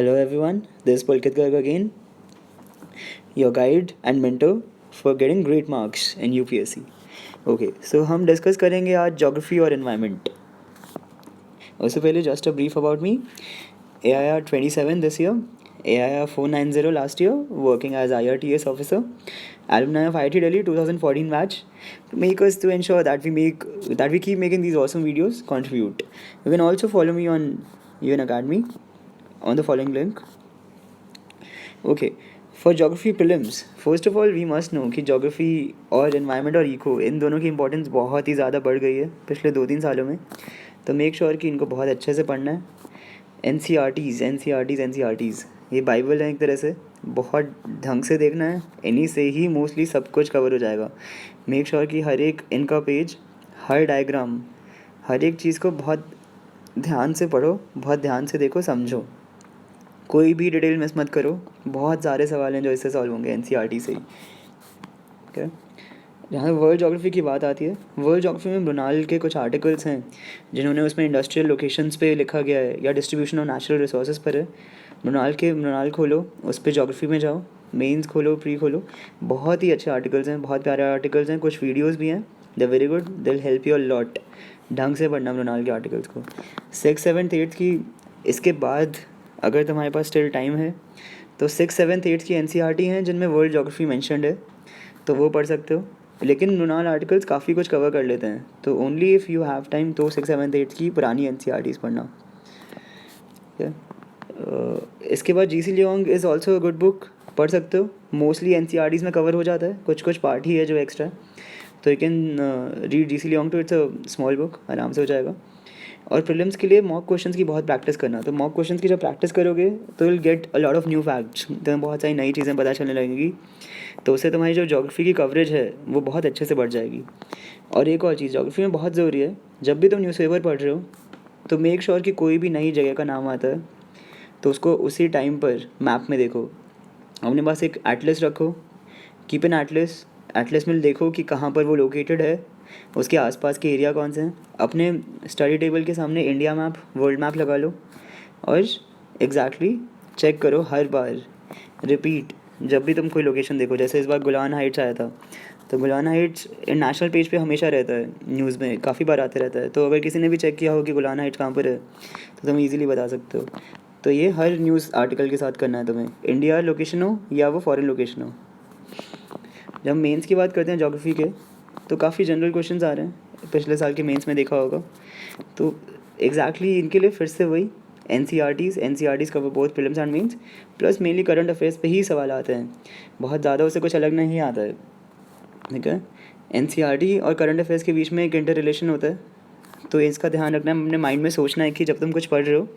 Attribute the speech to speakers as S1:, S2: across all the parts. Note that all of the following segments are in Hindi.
S1: Hello everyone, this is Pulkit Garg again, your guide and mentor for getting great marks in UPSC. Okay, so हम डिस्कस करेंगे आज ज्योग्राफी और एनवायरनमेंट. उससे पहले just a brief about me. AIR 27 this year, AIR 490 last year, working as IRTS officer, alumni of IIT Delhi 2014 batch. To make us to ensure that we keep making these awesome videos, contribute. You can also follow me on UN Academy on the following link. Okay, for geography prelims, first of all we must know कि geography और environment और eco इन दोनों की importance बहुत ही ज़्यादा बढ़ गई है पिछले 2-3 सालों में. तो मेक श्योर कि इनको बहुत अच्छे से पढ़ना है. NCERTs ये बाइबल है एक तरह से, बहुत ढंग से देखना है. इन्हीं से ही मोस्टली सब कुछ कवर हो जाएगा. मेक श्योर कि हर एक इनका पेज, हर डायग्राम, हर एक चीज़ को बहुत ध्यान से पढ़ो, बहुत ध्यान से देखो, समझो. कोई भी डिटेल मिस मत करो. बहुत सारे सवाल हैं जो इससे सॉल्व होंगे NCERT से ही. ओके, जहाँ वर्ल्ड ज्योग्राफी की बात आती है, वर्ल्ड ज्योग्राफी में मृणाल के कुछ आर्टिकल्स हैं जिन्होंने उसमें इंडस्ट्रियल लोकेशंस पे लिखा गया है या डिस्ट्रीब्यूशन ऑफ नेचुरल रिसोर्सेज पर है. मृणाल खोलो, उस पर ज्योग्राफी में जाओ, मेंस खोलो, प्री खोलो. बहुत ही अच्छे आर्टिकल्स हैं, बहुत प्यारे आर्टिकल्स हैं. कुछ वीडियोज़ भी हैं, they very good, they will help you a lot. ढंग से पढ़ना मृणाल के आर्टिकल्स को. 6th 7th 8th की इसके बाद अगर तुम्हारे पास स्टिल टाइम है तो 6th 7th 8th की NCERT हैं जिनमें वर्ल्ड ज्योग्राफी मेंशन्ड है, तो वो पढ़ सकते हो. लेकिन मृणाल आर्टिकल्स काफ़ी कुछ कवर कर लेते हैं, तो only if you have time तो 6th 7th 8th की पुरानी NCERTs पढ़ना. इसके बाद GC Leong is also a good book, पढ़ सकते हो. मोस्टली NCERTs में कवर हो जाता है, कुछ पार्ट ही है जो एक्स्ट्रा है, तो you can read GC Leong too. It's a small book, आराम से हो जाएगा. और प्रीलिम्स के लिए मॉक क्वेश्चंस की बहुत प्रैक्टिस करना. तो मॉक क्वेश्चंस की जब प्रैक्टिस करोगे तो will get a lot of new facts, तुम्हें बहुत सारी नई चीज़ें पता चलने लगेंगी. तो उससे तुम्हारी जो ज्योग्राफी की कवरेज है वो बहुत अच्छे से बढ़ जाएगी. और एक और चीज़ ज्योग्राफी में बहुत ज़रूरी है, जब भी तुम न्यूज़पेपर पढ़ रहे हो तो मेक श्योर कि कोई भी नई जगह का नाम आता है तो उसको उसी टाइम पर मैप में देखो. अपने पास एक एटलस रखो, कीप एन एटलस. एटलस में देखो कि कहाँ पर वो लोकेटेड है, उसके आसपास के एरिया कौन से हैं. अपने स्टडी टेबल के सामने इंडिया मैप, वर्ल्ड मैप लगा लो और एग्जैक्टली चेक करो हर बार. रिपीट, जब भी तुम कोई लोकेशन देखो. जैसे इस बार गोलान हाइट्स आया था, तो गोलान हाइट्स नेशनल पेज पे हमेशा रहता है, न्यूज़ में काफ़ी बार आते रहता है. तो अगर किसी ने भी चेक किया हो कि गोलान हाइट्स कहाँ पर है तो तुम ईज़िली बता सकते हो. तो ये हर न्यूज़ आर्टिकल के साथ करना है तुम्हें, इंडिया लोकेशन हो या वो फॉरेन लोकेशन हो. जब मेंस की बात करते हैं ज्योग्राफी के, तो काफ़ी जनरल क्वेश्चंस आ रहे हैं. पिछले साल के मेंस में देखा होगा. तो एग्जैक्टली इनके लिए फिर से वही NCERTs cover both prelims and mains, plus mainly current affairs पे ही सवाल आते हैं. बहुत ज़्यादा उससे कुछ अलग नहीं आता है. ठीक है, NCERT और करंट अफेयर्स के बीच में एक इंटर रिलेशन होता है, तो इसका ध्यान रखना है. अपने माइंड में सोचना है कि जब तुम कुछ पढ़ रहे हो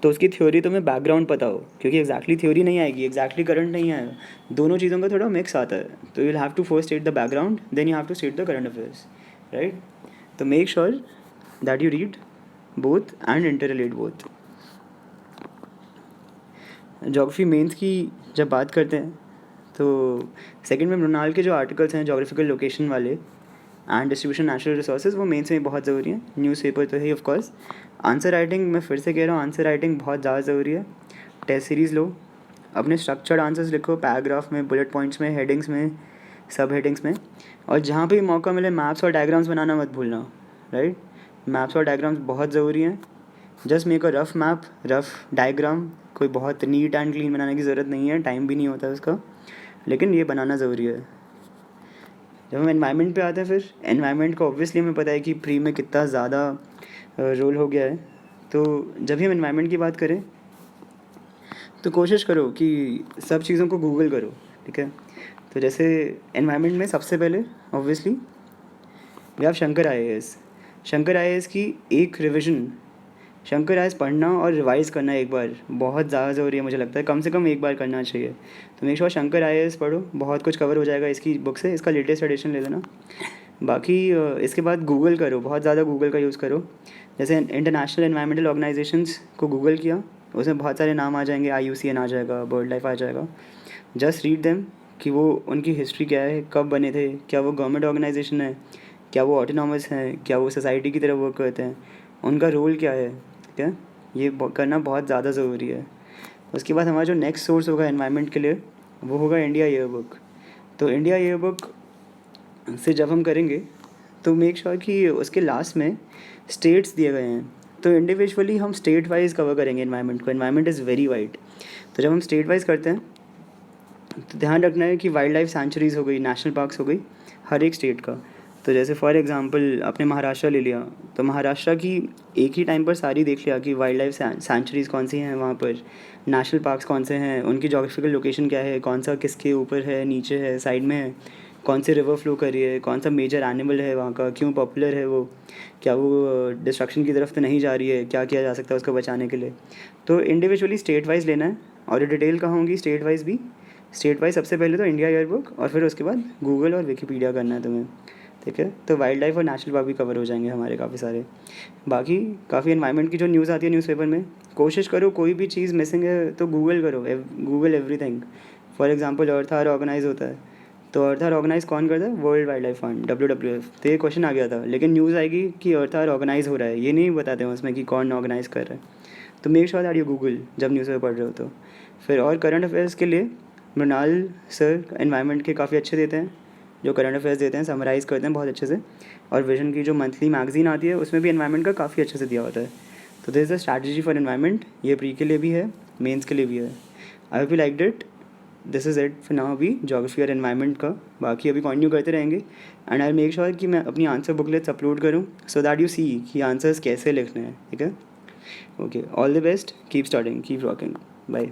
S1: तो उसकी थ्योरी तुम्हें बैकग्राउंड पता हो, क्योंकि एग्जैक्टली थ्योरी नहीं आएगी, एग्जैक्टली करंट नहीं आएगा. दोनों चीज़ों का थोड़ा मिक्स आता है. तो you will have to first state the background, then you have to state the current affairs, right. तो make sure that you read both and interrelate both. Geography mains की जब बात करते हैं तो सेकंड में मृणाल के जो आर्टिकल्स हैं ज्योग्राफिकल लोकेशन वाले एंड डिस्ट्रीब्यूशन नेचुरल रिसोर्सेज, वो मेंस में बहुत ज़रूरी है. न्यूज़पेपर तो है ही ऑफ कोर्स. आंसर राइटिंग, मैं फिर से कह रहा हूँ, आंसर राइटिंग बहुत ज़्यादा ज़रूरी है. टेस्ट सीरीज़ लो, अपने स्ट्रक्चर्ड आंसर्स लिखो, पैराग्राफ में, बुलेट पॉइंट्स में, हेडिंग्स में, सब हेडिंग्स में. और जहाँ भी मौका मिले मैप्स और डायग्राम्स बनाना मत भूलना, राइट. मैप्स और डायग्राम्स बहुत ज़रूरी हैं. Just make a rough map, rough diagram. कोई बहुत नीट एंड क्लीन बनाने की ज़रूरत नहीं है, टाइम भी नहीं होता है उसका, लेकिन ये बनाना ज़रूरी है. जब हम एनवायरनमेंट पे आते हैं, फिर एनवायरनमेंट का ऑब्वियसली हमें पता है कि प्री में कितना ज़्यादा रोल हो गया है. तो जब भी हम एनवायरनमेंट की बात करें तो कोशिश करो कि सब चीज़ों को गूगल करो, ठीक है. तो जैसे एनवायरनमेंट में सबसे पहले obviously we have Shankar IAS. Shankar IAS की एक रिविज़न, शंकर IAS पढ़ना और रिवाइज़ करना एक बार बहुत ज़्यादा ज़रूरी है. मुझे लगता है कम से कम एक बार करना चाहिए. तो मेक श्योर शंकर IAS पढ़ो, बहुत कुछ कवर हो जाएगा इसकी बुक से. इसका लेटेस्ट एडिशन ले लेना. बाकी इसके बाद गूगल करो, बहुत ज़्यादा गूगल का यूज़ करो. जैसे इंटरनेशनल एनवायरमेंटल ऑर्गेनाइजेशंस को गूगल किया, उसमें बहुत सारे नाम आ जाएंगे. IUCN आ जाएगा, बर्ड लाइफ आ जाएगा. जस्ट रीड देम कि वो उनकी हिस्ट्री क्या है, कब बने थे, क्या वो गवर्नमेंट ऑर्गेनाइजेशन है, क्या वो ऑटोनॉमस हैं, क्या वो सोसाइटी की तरह वर्क करते हैं, उनका रोल क्या है. ठीक है, ये करना बहुत ज़्यादा ज़रूरी है. उसके बाद हमारा जो नेक्स्ट सोर्स होगा एनवायरनमेंट के लिए वो होगा इंडिया ईयर बुक। तो इंडिया ईयर बुक से जब हम करेंगे तो मेक श्योर कि उसके लास्ट में स्टेट्स दिए गए हैं, तो इंडिविजुअली हम स्टेट वाइज कवर करेंगे एनवायरनमेंट को। एनवायरनमेंट इज़ वेरी वाइड, तो जब हम स्टेट वाइज करते हैं तो ध्यान रखना है कि वाइल्ड लाइफ सेंचुरीज़ हो गई, नेशनल पार्क्स हो गई हर एक स्टेट का। तो जैसे फॉर एग्जांपल आपने महाराष्ट्र ले लिया, तो महाराष्ट्र की एक ही टाइम पर सारी देख लिया कि वाइल्ड लाइफ सेंचुरीज़ कौन सी हैं वहाँ पर, नेशनल पार्क्स कौन से हैं, उनकी जोग्राफिकल लोकेशन क्या है, कौन सा किसके ऊपर है, नीचे है, साइड में है, कौन से रिवर फ्लो कर रही है, कौन सा मेजर एनिमल है वहाँ का, क्यों पॉपुलर है वो, क्या वो डिस्ट्रक्शन की तरफ तो नहीं जा रही है, क्या किया जा सकता है उसको बचाने के लिए। तो इंडिविजुअली स्टेट वाइज लेना है, और डिटेल कहाँ होंगी स्टेट वाइज भी। स्टेट वाइज सबसे पहले तो इंडिया ईयर बुक, और फिर उसके बाद गूगल और विकीपीडिया करना है तुम्हें, ठीक है। तो वाइल्ड लाइफ और नेशनल पार्क भी कवर हो जाएंगे हमारे काफ़ी सारे। बाकी काफ़ी एनवायरनमेंट की जो न्यूज़ आती है न्यूज़पेपर में, कोशिश करो कोई भी चीज़ मिसिंग है तो गूगल करो, Google everything. For example earth hour organise होता है, तो अर्थ आवर ऑर्गेनाइज कौन करता है, world wildlife fund WWF। तो ये क्वेश्चन आ गया था, लेकिन न्यूज़ आएगी कि अर्थ आवर ऑर्गेनाइज हो रहा है, ये नहीं बताते हैं उसमें कि कौन ऑर्गेनाइज कर रहा है। तो make sure that you Google जब न्यूज़पेपर पढ़ रहे हो तो। फिर और करंट अफेयर्स के लिए मृणाल सर एनवायरनमेंट के काफ़ी अच्छे देते हैं, जो करंट अफेयर्स देते हैं समराइज़ करते हैं बहुत अच्छे से। और विजन की जो मंथली मैगजीन आती है उसमें भी एनवायरनमेंट का काफ़ी अच्छे से दिया होता है। तो this is the strategy for environment, ये प्री के लिए भी है, मेंस के लिए भी है। I hope you liked it. This is it for now अभी जोग्राफी और एनवायरनमेंट का। बाकी अभी कंटिन्यू करते रहेंगे, एंड आई मेक श्योर कि मैं अपनी आंसर बुकलेट्स अपलोड करूँ सो दैट यू सी कि आंसर्स कैसे लिखने हैं, ठीक है। Okay, all the best, keep studying, keep rocking, bye.